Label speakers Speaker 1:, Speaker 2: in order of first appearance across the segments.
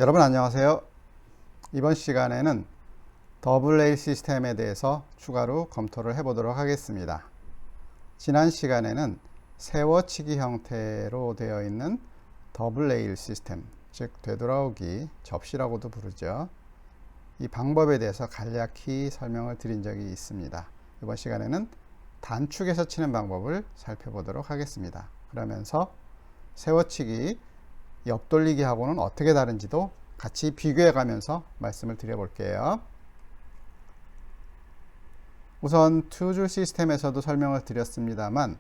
Speaker 1: 여러분 안녕하세요. 이번 시간에는 더블 레일 시스템에 대해서 추가로 검토를 해보도록 하겠습니다. 지난 시간에는 세워치기 형태로 되어 있는 더블 레일 시스템, 즉 되돌아오기, 접시라고도 부르죠. 이 방법에 대해서 간략히 설명을 드린 적이 있습니다. 이번 시간에는 단축에서 치는 방법을 살펴보도록 하겠습니다. 그러면서 세워치기, 옆돌리기 하고는 어떻게 다른지도 같이 비교해 가면서 말씀을 드려 볼게요. 우선 투줄 시스템에서도 설명을 드렸습니다만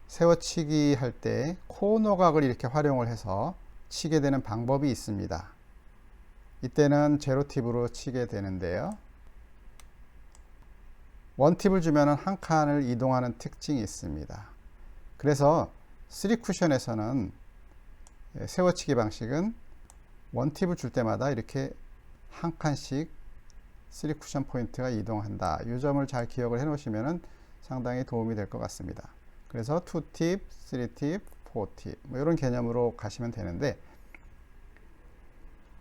Speaker 1: 세워치기 할 때 코너각을 이렇게 활용을 해서 치게 되는 방법이 있습니다. 이때는 제로 팁으로 치게 되는데요. 원 팁을 주면 한 칸을 이동하는 특징이 있습니다. 그래서 3쿠션에서는 세워치기 방식은 원팁을 줄 때마다 이렇게 한 칸씩 3쿠션 포인트가 이동한다. 이 점을 잘 기억을 해 놓으시면 상당히 도움이 될 것 같습니다. 그래서 2팁, 3팁, 4팁 이런 개념으로 가시면 되는데,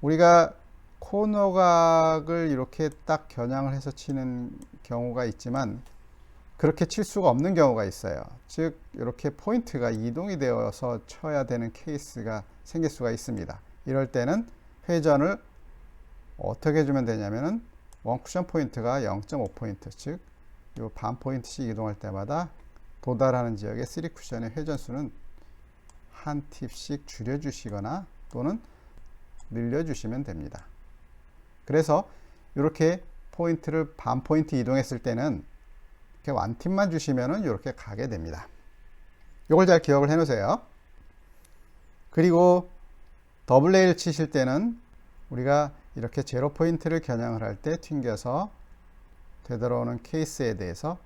Speaker 1: 우리가 코너각을 이렇게 딱 겨냥을 해서 치는 경우가 있지만 그렇게 칠 수가 없는 경우가 있어요. 즉 이렇게 포인트가 이동이 되어서 쳐야 되는 케이스가 생길 수가 있습니다. 이럴 때는 회전을 어떻게 주면 되냐면은 원 쿠션 포인트가 0.5포인트, 즉 요 반 포인트씩 이동할 때마다 도달하는 지역의 3쿠션의 회전수는 한 팁씩 줄여주시거나 또는 늘려주시면 됩니다. 그래서 이렇게 포인트를 반 포인트 이동했을 때는 이렇게 완팁만 주시면은 이렇게 가게 됩니다. 이걸 잘 기억을 해 놓으세요. 그리고 더블 레일 치실 때는 우리가 이렇게 제로 포인트를 겨냥을 할 때 튕겨서 되돌아오는 케이스에 대해서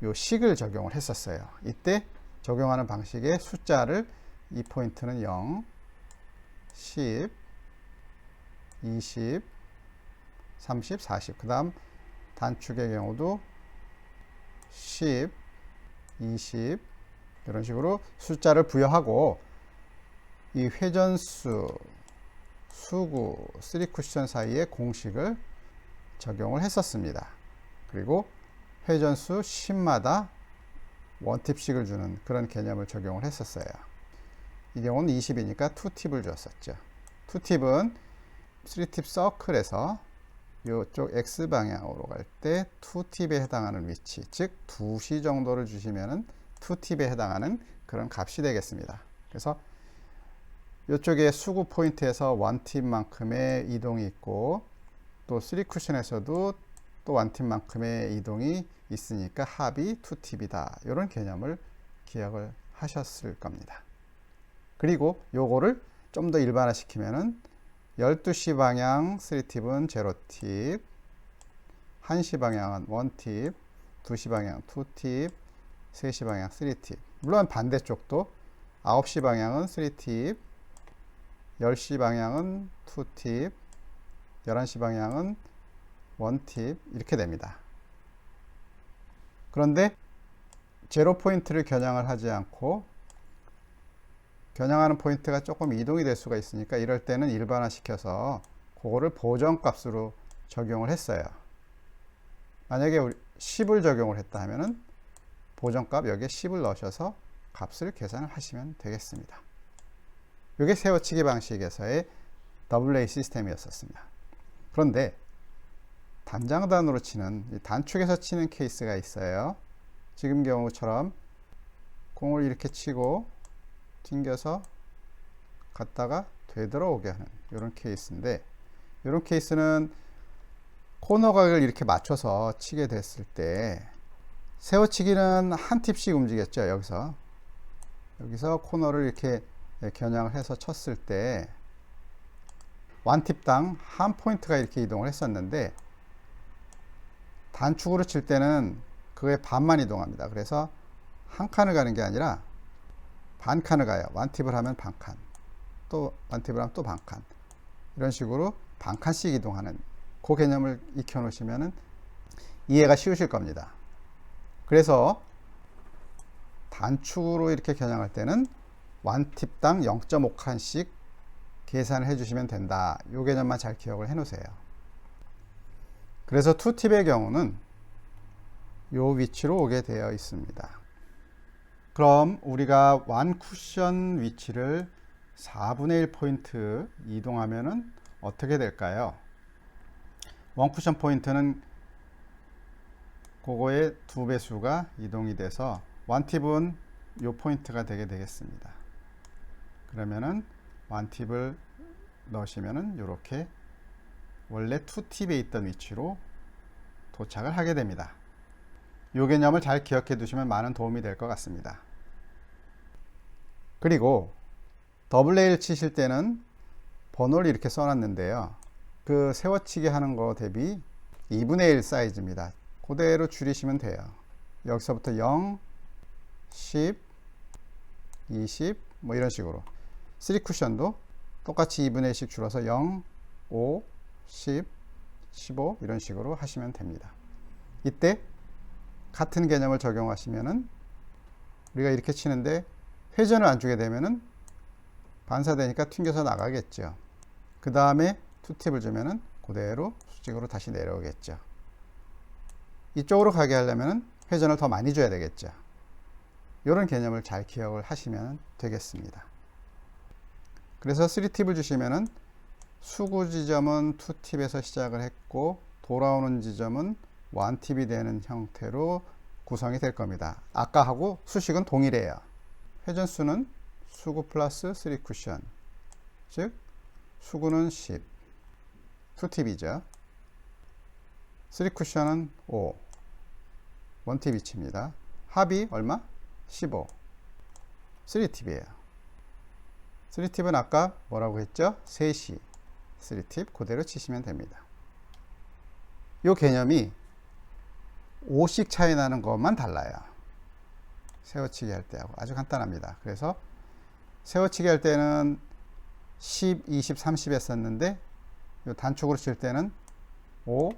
Speaker 1: 요 식을 적용을 했었어요. 이때 적용하는 방식의 숫자를 이 포인트는 0, 10, 20, 30, 40, 그 다음 단축의 경우도 10, 20 이런 식으로 숫자를 부여하고 이 회전수, 수구, 3쿠션 사이에 공식을 적용을 했었습니다. 그리고 회전수 10마다 원팁씩을 주는 그런 개념을 적용을 했었어요. 이 경우는 20이니까 2팁을 줬었죠. 2팁은 3팁 서클에서 이쪽 X방향으로 갈 때 2팁에 해당하는 위치, 즉 2시 정도를 주시면은 2팁에 해당하는 그런 값이 되겠습니다. 그래서 이쪽에 수구 포인트에서 1팁만큼의 이동이 있고 또 3쿠션에서도 또 1팁만큼의 이동이 있으니까 합이 2팁이다. 이런 개념을 기억을 하셨을 겁니다. 그리고 요거를 좀 더 일반화시키면은 12시 방향 3팁은 제로팁, 1시 방향은 1팁, 2시 방향 2팁, 3시 방향 3팁. 물론 반대쪽도 9시 방향은 3팁, 10시 방향은 2팁, 11시 방향은 1팁 이렇게 됩니다. 그런데 제로 포인트를 겨냥을 하지 않고 겨냥하는 포인트가 조금 이동이 될 수가 있으니까 이럴 때는 일반화시켜서 그거를 보정값으로 적용을 했어요. 만약에 우리 10을 적용을 했다 하면은 보정값 여기에 10을 넣으셔서 값을 계산을 하시면 되겠습니다. 이게 세워치기 방식에서의 더블 레일 시스템이었습니다. 그런데 단장단으로 치는, 단축에서 치는 케이스가 있어요. 지금 경우처럼 공을 이렇게 치고 튕겨서 갔다가 되돌아오게 하는 이런 케이스인데, 이런 케이스는 코너각을 이렇게 맞춰서 치게 됐을 때 세워치기는 한 팁씩 움직였죠. 여기서 코너를 이렇게 겨냥을 해서 쳤을 때 원팁당 한 포인트가 이렇게 이동을 했었는데, 단축으로 칠 때는 그의 반만 이동합니다. 그래서 한 칸을 가는 게 아니라 반 칸을 가요. 원팁을 하면 반 칸, 또 원팁을 하면 또 반 칸, 이런 식으로 반 칸씩 이동하는 그 개념을 익혀 놓으시면 이해가 쉬우실 겁니다. 그래서 단축으로 이렇게 겨냥할 때는 원팁당 0.5칸씩 계산을 해주시면 된다. 이 개념만 잘 기억을 해 놓으세요. 그래서 투팁의 경우는 이 위치로 오게 되어 있습니다. 그럼 우리가 완 쿠션 위치를 4분의 1포인트 이동하면은 어떻게 될까요? 원 쿠션 포인트는 그거의 2배수가 이동이 돼서 원팁은 이 포인트가 되게 되겠습니다. 그러면은 원팁을 넣으시면은 이렇게 원래 투팁에 있던 위치로 도착을 하게 됩니다. 이 개념을 잘 기억해 두시면 많은 도움이 될 것 같습니다. 그리고 더블 A를 치실 때는 번호를 이렇게 써놨는데요. 그 세워치기 하는 거 대비 2분의 1 사이즈입니다. 그대로 줄이시면 돼요. 여기서부터 0, 10, 20, 뭐 이런 식으로. 3쿠션도 똑같이 2분의 1씩 줄어서 0, 5, 10, 15 이런 식으로 하시면 됩니다. 이때 같은 개념을 적용하시면은 우리가 이렇게 치는데 회전을 안 주게 되면은 반사되니까 튕겨서 나가겠죠. 그 다음에 투팁을 주면은 그대로 수직으로 다시 내려오겠죠. 이쪽으로 가게 하려면 회전을 더 많이 줘야 되겠죠. 이런 개념을 잘 기억을 하시면 되겠습니다. 그래서 3팁을 주시면은 수구 지점은 2팁에서 시작을 했고 돌아오는 지점은 1팁이 되는 형태로 구성이 될 겁니다. 아까하고 수식은 동일해요. 회전수는 수구 플러스 3쿠션, 즉 수구는 10, 2팁이죠. 3쿠션은 5, 1팁 위치입니다. 합이 얼마? 15, 3팁이에요. 3팁은 아까 뭐라고 했죠? 3시, 3팁 그대로 치시면 됩니다. 이 개념이 5씩 차이 나는 것만 달라요. 세워치기 할 때하고 아주 간단합니다. 그래서 세워치기 할 때는 10, 20, 30 했었는데 단축으로 칠 때는 5,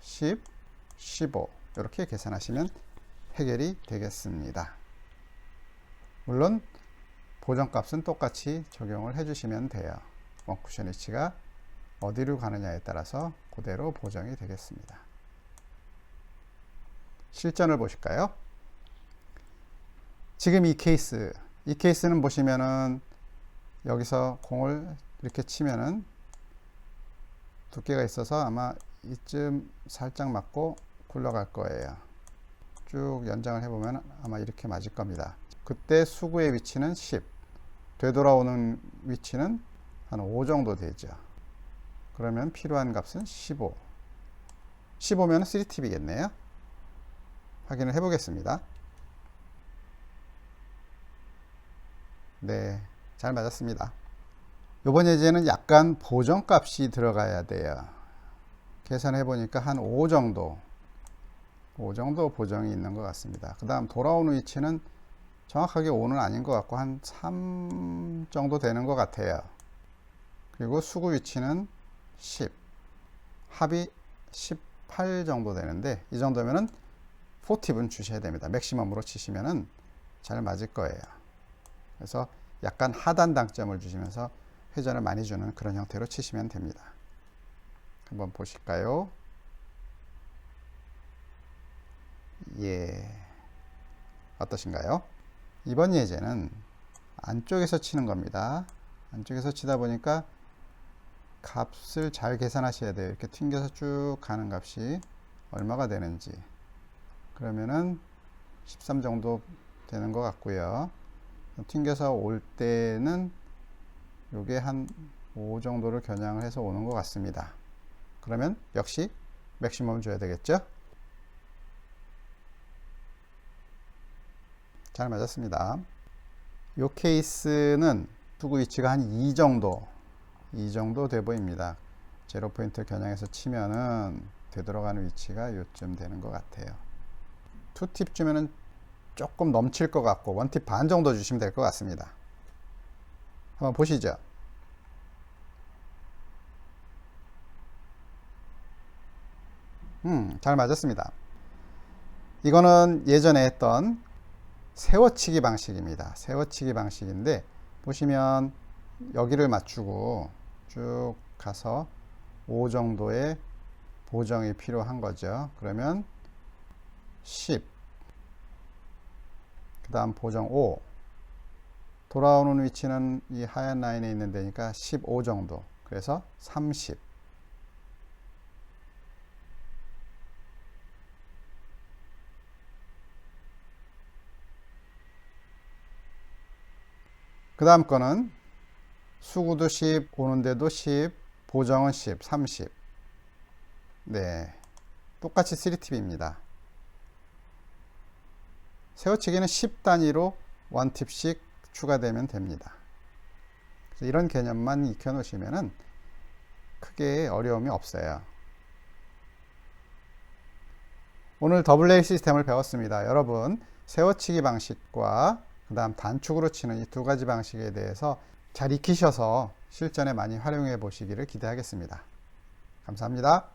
Speaker 1: 10, 15 이렇게 계산하시면 해결이 되겠습니다. 물론 보정값은 똑같이 적용을 해주시면 돼요. 원쿠션 위치가 어디로 가느냐에 따라서 그대로 보정이 되겠습니다. 실전을 보실까요? 지금 이 케이스는 보시면은 여기서 공을 이렇게 치면은 두께가 있어서 아마 이쯤 살짝 맞고 굴러갈 거예요. 쭉 연장을 해보면 아마 이렇게 맞을 겁니다. 그때 수구의 위치는 10, 되돌아오는 위치는 한 5 정도 되죠. 그러면 필요한 값은 15. 15면 3팁이겠네요. 확인을 해보겠습니다. 네, 잘 맞았습니다. 이번 예제는 약간 보정값이 들어가야 돼요. 계산해 보니까 한 5 정도 보정이 있는 것 같습니다. 그 다음 돌아오는 위치는 정확하게 5는 아닌 것 같고 한 3 정도 되는 것 같아요. 그리고 수구 위치는 10, 합이 18 정도 되는데 이 정도면은 4팁은 주셔야 됩니다. 맥시멈으로 치시면은 잘 맞을 거예요. 그래서 약간 하단 당점을 주시면서 회전을 많이 주는 그런 형태로 치시면 됩니다. 한번 보실까요? 예, 어떠신가요? 이번 예제는 안쪽에서 치는 겁니다. 안쪽에서 치다 보니까 값을 잘 계산하셔야 돼요. 이렇게 튕겨서 쭉 가는 값이 얼마가 되는지. 그러면은 13 정도 되는 것 같고요. 튕겨서 올 때는 요게 한 5 정도를 겨냥을 해서 오는 것 같습니다. 그러면 역시 맥시멈 줘야 되겠죠? 잘 맞았습니다. 이 케이스는 수구 위치가 한 2 정도 돼 보입니다. 제로 포인트 겨냥해서 치면은 되돌아가는 위치가 요쯤 되는 것 같아요. 2팁 주면은 조금 넘칠 것 같고 1팁 반 정도 주시면 될 것 같습니다. 한번 보시죠. 잘 맞았습니다. 이거는 예전에 했던 세워치기 방식입니다. 세워치기 방식인데 보시면 여기를 맞추고 쭉 가서 5 정도의 보정이 필요한 거죠. 그러면 10, 그 다음 보정 5, 돌아오는 위치는 이 하얀 라인에 있는 데니까 15 정도, 그래서 30. 그 다음 거는 수구도 10, 오는데도 10, 보정은 10, 30. 네, 똑같이 3팁입니다. 세워치기는 10단위로 1팁씩 추가되면 됩니다. 그래서 이런 개념만 익혀 놓으시면 크게 어려움이 없어요. 오늘 더블 레일 시스템을 배웠습니다. 여러분, 세워치기 방식과 그 다음 단축으로 치는 이 두 가지 방식에 대해서 잘 익히셔서 실전에 많이 활용해 보시기를 기대하겠습니다. 감사합니다.